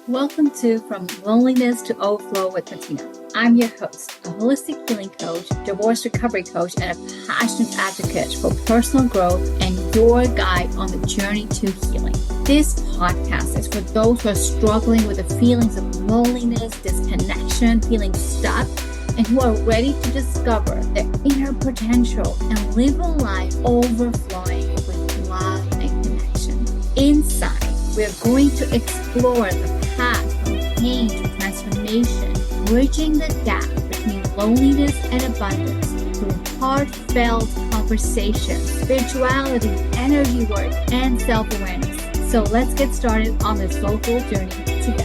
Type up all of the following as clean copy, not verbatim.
Welcome to From Loneliness to Overflow with Matina. I'm your host, a holistic healing coach, divorce recovery coach, and a passionate advocate for personal growth and your guide on the journey to healing. This podcast is for those who are struggling with the feelings of loneliness, disconnection, feeling stuck, and who are ready to discover their inner potential and live a life overflowing with love and connection. Inside, we are going to explore the path from pain to transformation, bridging the gap between loneliness and abundance through heartfelt conversations, spirituality, energy work, and self-awareness. So let's get started on this soulful journey together.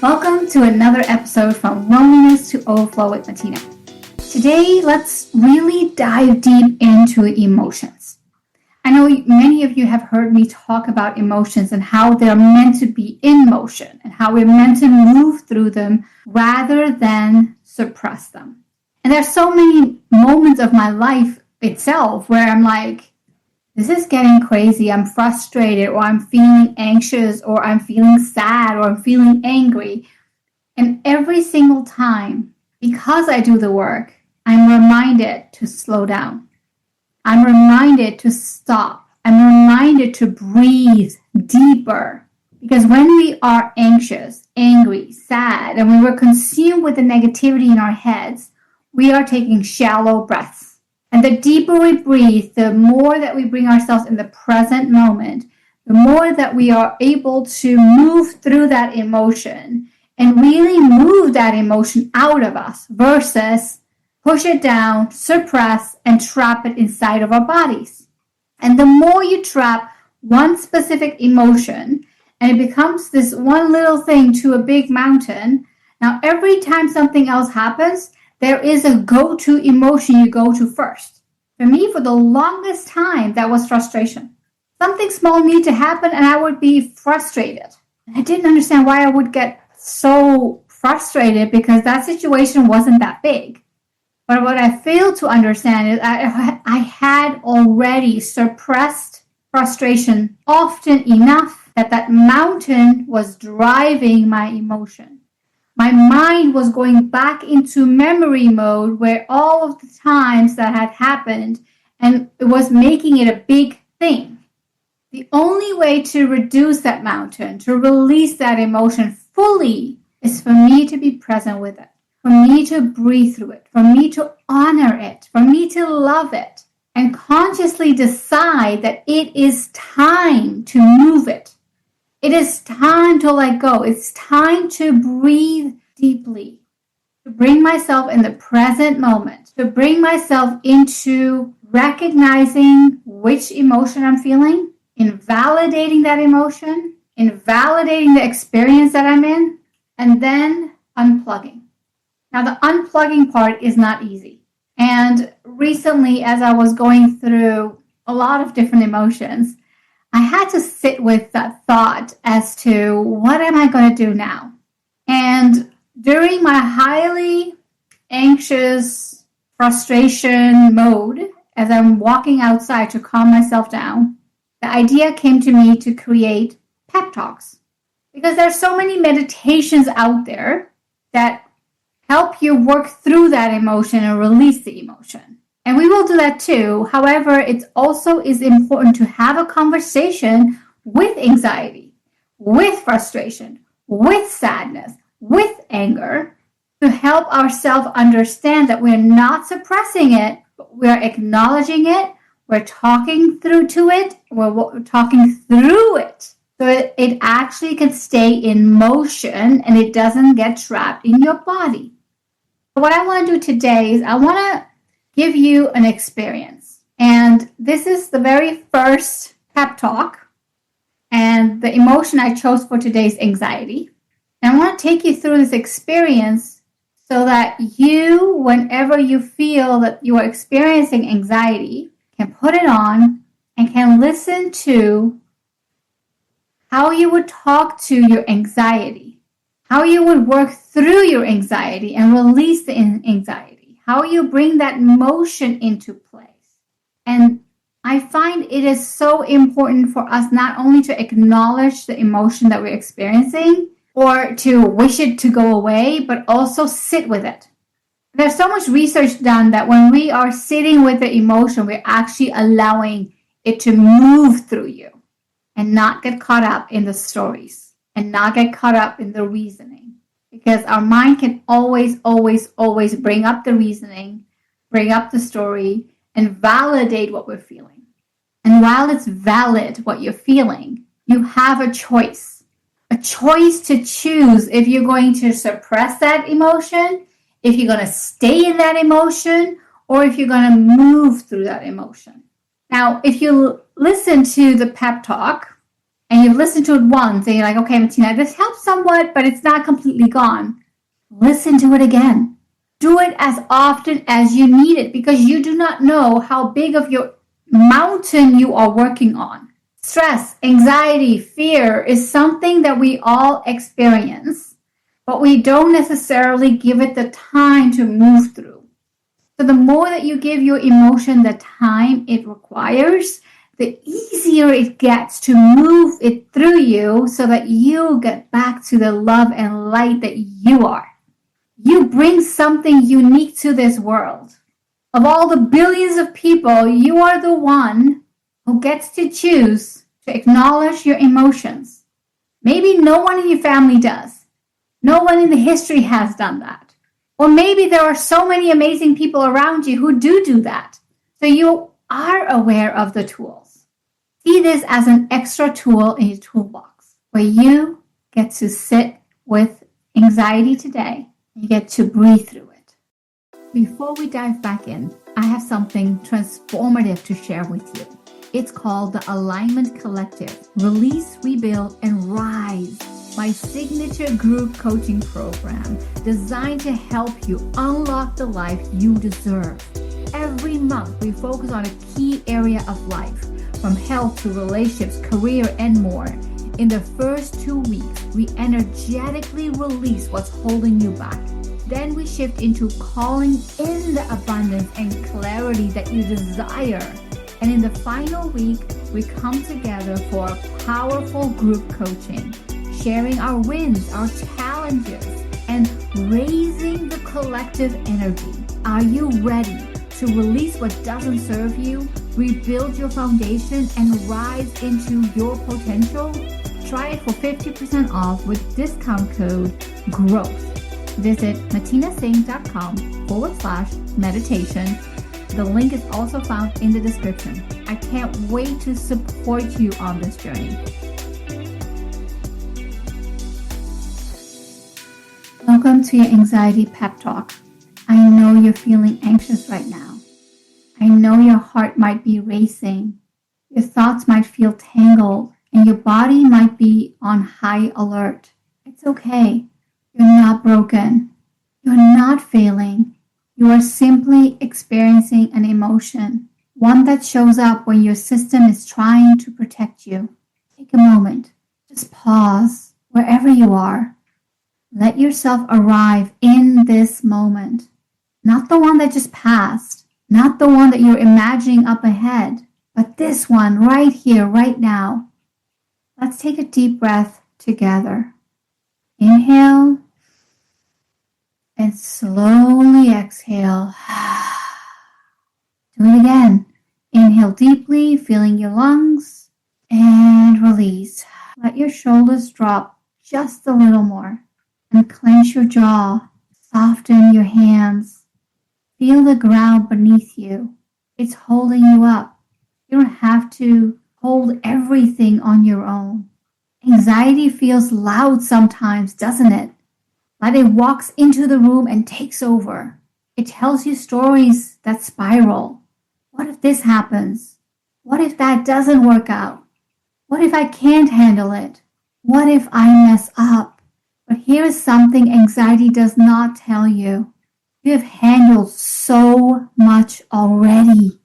Welcome to another episode from Loneliness to Overflow with Matina. Today, let's really dive deep into emotions. I know many of you have heard me talk about emotions and how they're meant to be in motion and how we're meant to move through them rather than suppress them. And there's so many moments of my life itself where I'm like, this is getting crazy. I'm frustrated, or I'm feeling anxious, or I'm feeling sad, or I'm feeling angry. And every single time, because I do the work, I'm reminded to slow down. I'm reminded to stop. I'm reminded to breathe deeper. Because when we are anxious, angry, sad, and when we're consumed with the negativity in our heads, we are taking shallow breaths. And the deeper we breathe, the more that we bring ourselves in the present moment, the more that we are able to move through that emotion and really move that emotion out of us versus push it down, suppress, and trap it inside of our bodies. And the more you trap one specific emotion, and it becomes this one little thing to a big mountain, now every time something else happens, there is a go-to emotion you go to first. For me, for the longest time, that was frustration. Something small needed to happen, and I would be frustrated. I didn't understand why I would get so frustrated because that situation wasn't that big. But what I failed to understand is I had already suppressed frustration often enough that mountain was driving my emotion. My mind was going back into memory mode where all of the times that had happened, and it was making it a big thing. The only way to reduce that mountain, to release that emotion fully, is for me to be present with it. For me to breathe through it, for me to honor it, for me to love it, and consciously decide that it is time to move it. It is time to let go. It's time to breathe deeply, to bring myself in the present moment, to bring myself into recognizing which emotion I'm feeling, invalidating that emotion, invalidating the experience that I'm in, and then unplugging. Now, the unplugging part is not easy. And recently, as I was going through a lot of different emotions, I had to sit with that thought as to what am I going to do now? And during my highly anxious frustration mode, as I'm walking outside to calm myself down, the idea came to me to create pep talks. Because there's so many meditations out there that help you work through that emotion and release the emotion. And we will do that too. However, it also is important to have a conversation with anxiety, with frustration, with sadness, with anger, to help ourselves understand that we're not suppressing it, but we're acknowledging it, we're talking through to it, we're talking through it. So it actually can stay in motion and it doesn't get trapped in your body. What I want to do today is I want to give you an experience. And this is the very first pep talk. And the emotion I chose for today is anxiety. And I want to take you through this experience so that you, whenever you feel that you are experiencing anxiety, can put it on and can listen to how you would talk to your anxiety, how you would work through your anxiety and release the anxiety, how you bring that motion into place. And I find it is so important for us not only to acknowledge the emotion that we're experiencing or to wish it to go away, but also sit with it. There's so much research done that when we are sitting with the emotion, we're actually allowing it to move through you and not get caught up in the stories and not get caught up in the reasoning. Because our mind can always bring up the reasoning, bring up the story, and validate what we're feeling. And while it's valid what you're feeling, you have a choice to choose if you're going to suppress that emotion, if you're going to stay in that emotion, or if you're going to move through that emotion. Now, if you listen to the pep talk and you've listened to it once and you're like, okay, Matina, this helps somewhat, but it's not completely gone. Listen to it again. Do it as often as you need it because you do not know how big of your mountain you are working on. Stress, anxiety, fear is something that we all experience, but we don't necessarily give it the time to move through. So the more that you give your emotion the time it requires, the easier it gets to move it through you so that you get back to the love and light that you are. You bring something unique to this world. Of all the billions of people, you are the one who gets to choose to acknowledge your emotions. Maybe no one in your family does. No one in the history has done that. Or maybe there are so many amazing people around you who do that. So you are aware of the tools. See this as an extra tool in your toolbox where you get to sit with anxiety today. You get to breathe through it. Before we dive back in, I have something transformative to share with you. It's called the Alignment Collective. Release, Rebuild, and Rise. My signature group coaching program designed to help you unlock the life you deserve. Every month, we focus on a key area of life, from health to relationships, career, and more. In the first 2 weeks, we energetically release what's holding you back. Then we shift into calling in the abundance and clarity that you desire. And in the final week, we come together for powerful group coaching, sharing our wins, our challenges, and raising the collective energy. Are you ready to release what doesn't serve you, rebuild your foundation, and rise into your potential? Try it for 50% off with discount code GROWTH. Visit matinasingh.com/meditation. The link is also found in the description. I can't wait to support you on this journey. Welcome to your anxiety pep talk. I know you're feeling anxious right now. I know your heart might be racing. Your thoughts might feel tangled and your body might be on high alert. It's okay. You're not broken. You're not failing. You are simply experiencing an emotion, one that shows up when your system is trying to protect you. Take a moment. Just pause wherever you are. Let yourself arrive in this moment. Not the one that just passed, not the one that you're imagining up ahead, but this one right here, right now. Let's take a deep breath together. Inhale and slowly exhale. Do it again. Inhale deeply, filling your lungs, and release. Let your shoulders drop just a little more and clench your jaw. Soften your hands. Feel the ground beneath you. It's holding you up. You don't have to hold everything on your own. Anxiety feels loud sometimes, doesn't it? Like it walks into the room and takes over. It tells you stories that spiral. What if this happens? What if that doesn't work out? What if I can't handle it? What if I mess up? But here's something anxiety does not tell you. You have handled so much already.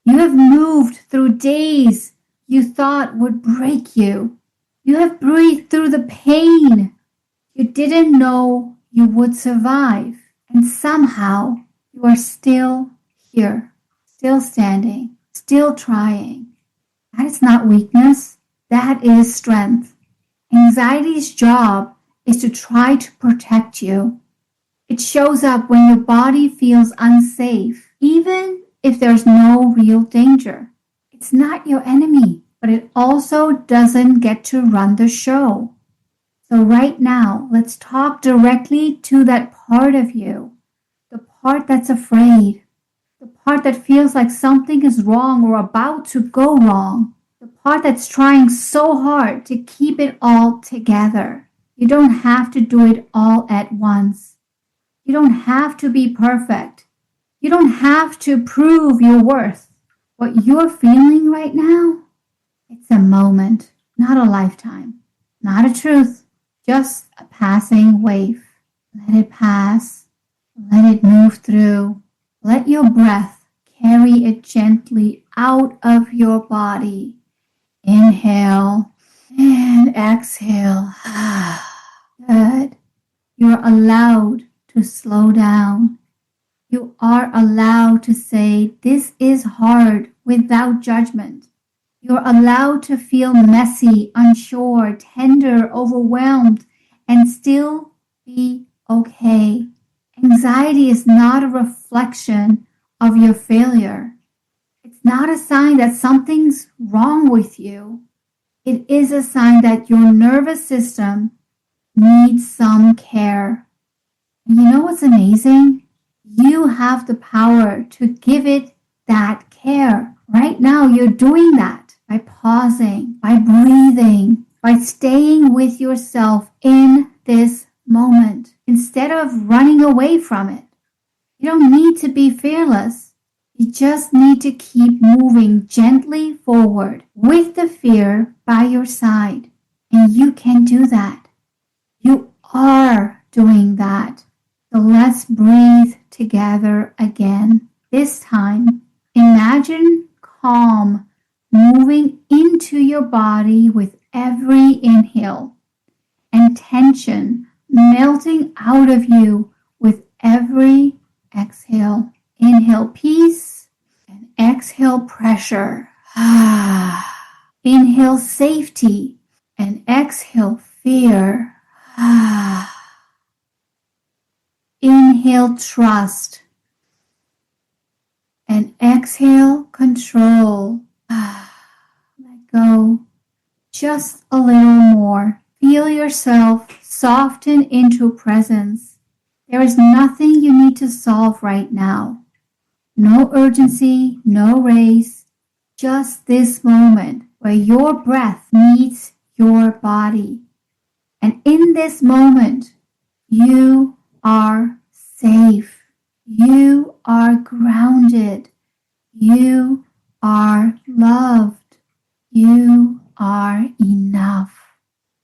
You have moved through days you thought would break you. You have breathed through the pain you didn't know you would survive. And somehow you are still here, still standing, still trying. That is not weakness, that is strength. Anxiety's job is to try to protect you. It shows up when your body feels unsafe, even if there's no real danger. It's not your enemy, but it also doesn't get to run the show. So right now, let's talk directly to that part of you, the part that's afraid, the part that feels like something is wrong or about to go wrong, the part that's trying so hard to keep it all together. You don't have to do it all at once. You don't have to be perfect. You don't have to prove your worth. What you're feeling right now, it's a moment, not a lifetime, not a truth, just a passing wave. Let it pass. Let it move through. Let your breath carry it gently out of your body. Inhale and exhale. Good. You're allowed to slow down. You are allowed to say, this is hard, without judgment. You're allowed to feel messy, unsure, tender, overwhelmed, and still be okay. Anxiety is not a reflection of your failure. It's not a sign that something's wrong with you. It is a sign that your nervous system needs some care. And you know what's amazing? You have the power to give it that care. Right now, you're doing that by pausing, by breathing, by staying with yourself in this moment instead of running away from it. You don't need to be fearless. You just need to keep moving gently forward with the fear by your side. And you can do that. You are doing that. So let's breathe together again. This time, imagine calm moving into your body with every inhale and tension melting out of you with every exhale. Inhale peace and exhale pressure. Inhale safety and exhale fear. Inhale trust and exhale control. Let go. Just a little more. Feel yourself soften into presence. There is nothing you need to solve right now. No urgency, no race. Just this moment where your breath meets your body. And in this moment, you are safe. You are grounded. You are loved. You are enough.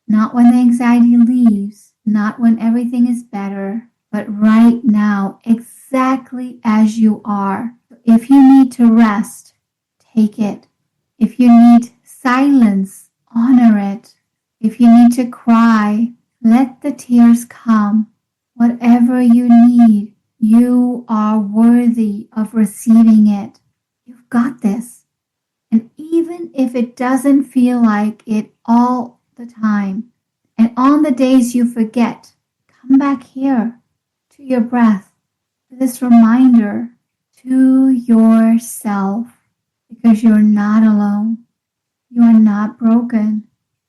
Not when the anxiety leaves, not when everything is better, but right now, exactly as you are. If you need to rest, take it. If you need silence, honor it. If you need to cry, let the tears come. Whatever you need, you are worthy of receiving it. You've got this. And even if it doesn't feel like it all the time, and on the days you forget, come back here to your breath, to this reminder to yourself, because you're not alone. You are not broken.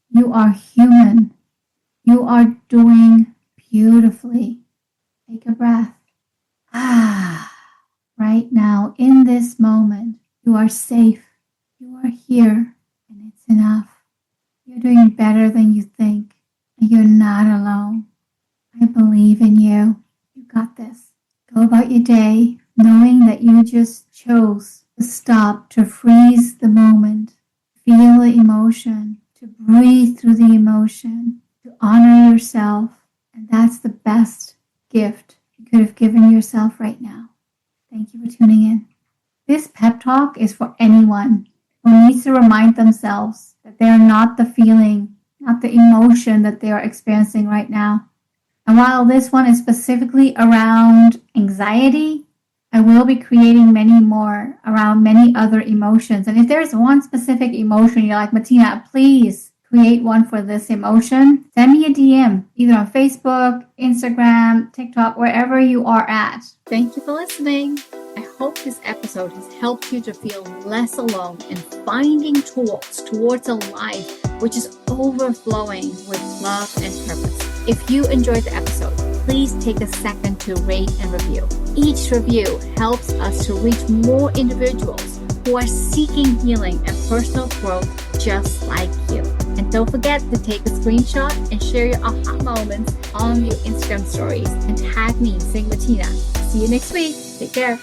You are human. You are doing beautifully. Take a breath. Right now, in this moment, you are safe. You are here, and it's enough. You're doing better than you think, and you're not alone. I believe in you. You got this. Go about your day knowing that you just chose to stop, to freeze the moment, feel the emotion, to breathe through the emotion, to honor yourself. And that's the best gift you could have given yourself right now. Thank you for tuning in. This pep talk is for anyone who needs to remind themselves that they are not the feeling, not the emotion that they are experiencing right now. And while this one is specifically around anxiety, I will be creating many more around many other emotions. And if there's one specific emotion you're like, Matina, please create one for this emotion, send me a DM, either on Facebook, Instagram, TikTok, wherever you are at. Thank you for listening. I hope this episode has helped you to feel less alone in finding tools towards a life which is overflowing with love and purpose. If you enjoyed the episode, please take a second to rate and review. Each review helps us to reach more individuals who are seeking healing and personal growth just like you. And don't forget to take a screenshot and share your aha moments on your Instagram stories and tag me, Singh Matina. See you next week. Take care.